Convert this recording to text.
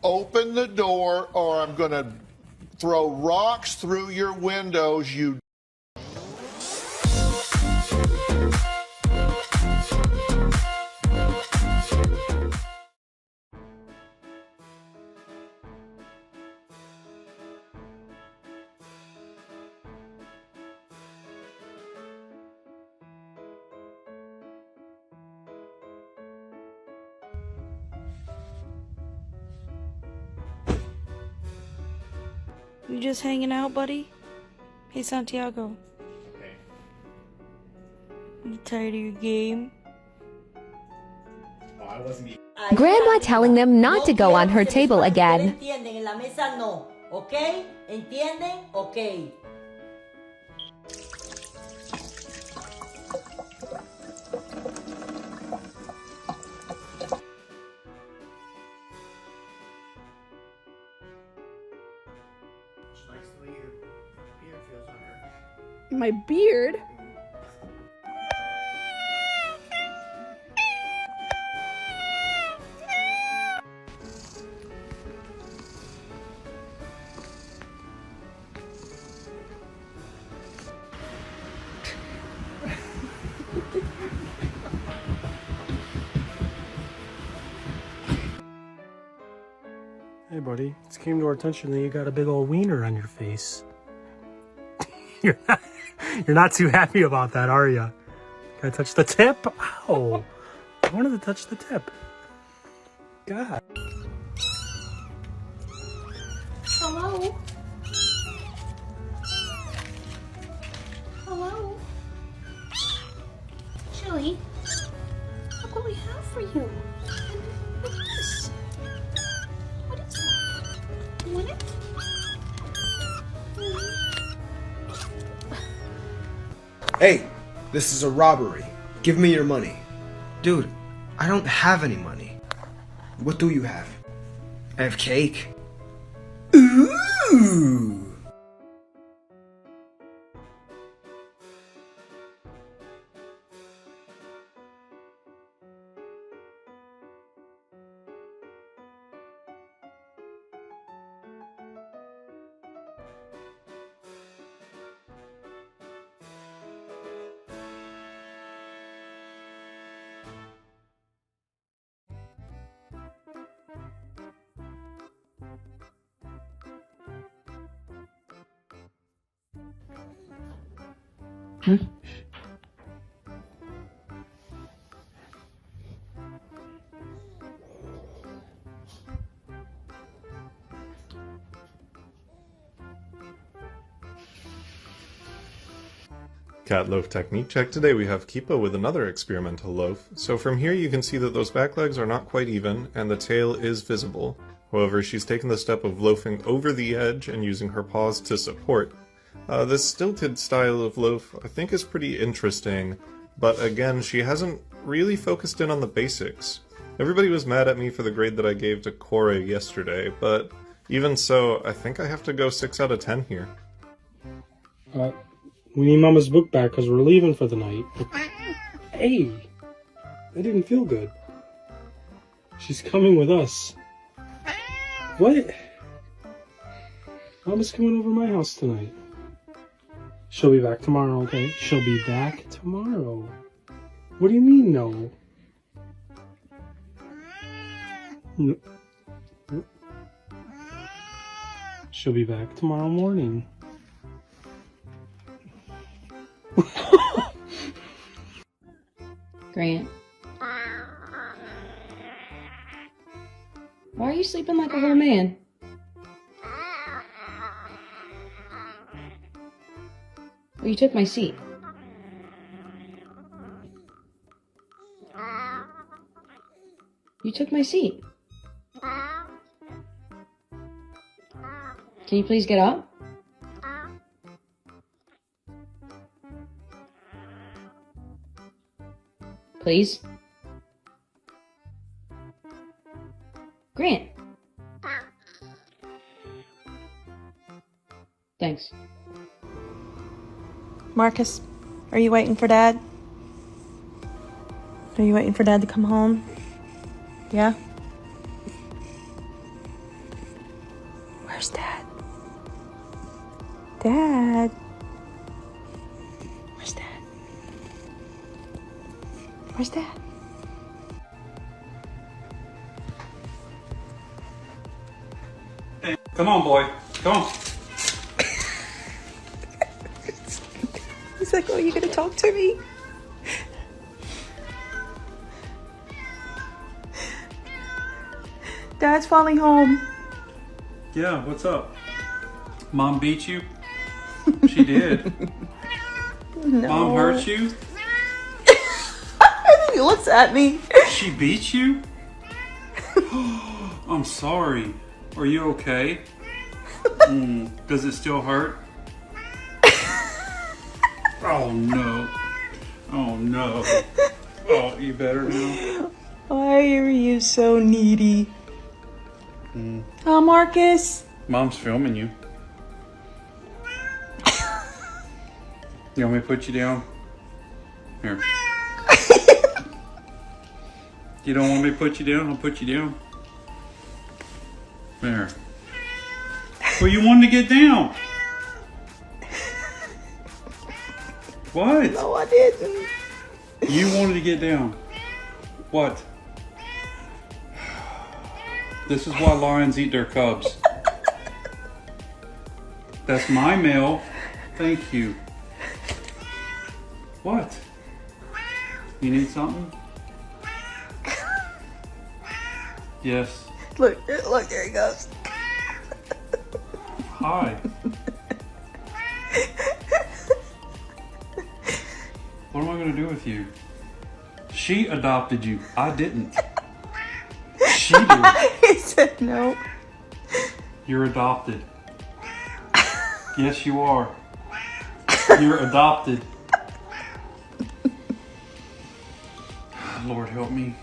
Open the door or I'm going to throw rocks through your windows, you. You just hanging out, buddy? Hey, Santiago. Hey. You tired of your game? Oh, I wasn't even... Grandma telling them not to go on her table again. ¿Entienden? En la mesa no, ¿ok? ¿Entienden? Ok. My beard? Hey buddy, it came to our attention that you got a big old wiener on your face. You're not too happy about that, are you? Can I touch the tip? Ow! I wanted to touch the tip. God. Hello? Hello? Chili, look what we have for you. Look at this. What is that? You want it? Hey, this is a robbery. Give me your money. Dude, I don't have any money. What do you have? I have cake. Ooh! Cat loaf technique check. Today we have Kipa with another experimental loaf. So from here you can see that those back legs are not quite even and the tail is visible. However, she's taken the step of loafing over the edge and using her paws to support. This stilted style of loaf I think is pretty interesting, but again, she hasn't really focused in on the basics. Everybody was mad at me for the grade that I gave to Kore yesterday, but even so, I think I have to go 6 out of 10 here. We need Mama's book back because we're leaving for the night. Hey, that didn't feel good. She's coming with us. What? Mama's coming over to my house tonight. She'll be back tomorrow, okay? She'll be back tomorrow. What do you mean, no? No. She'll be back tomorrow morning. Grant. Why are you sleeping like a whole man? Well, you took my seat. You took my seat. Can you please get up? Please? Grant. Thanks. Marcus, are you waiting for Dad? Are you waiting for Dad to come home? Yeah? Dad. Where's Dad? Where's Dad? Come on, boy. Come on. He's like, oh, you gonna talk to me? Dad's finally home. Yeah, what's up? Mom beat you? She did. No. Mom hurt you? I think he looks at me. She beat you? I'm sorry. Are you okay? Does it still hurt? Oh no. Oh no. Oh, you better now? Why are you so needy? Oh, Marcus. Mom's filming you. You want me to put you down? Here. You don't want me to put you down? I'll put you down. There. Well, you wanted to get down. What? No, I didn't. You wanted to get down. What? This is why lions eat their cubs. That's my mail. Thank you. What? You need something? Yes. Look, there he goes. Hi. What am I going to do with you? She adopted you. I didn't. She did. He said no. You're adopted. Yes, you are. You're adopted. Lord help me.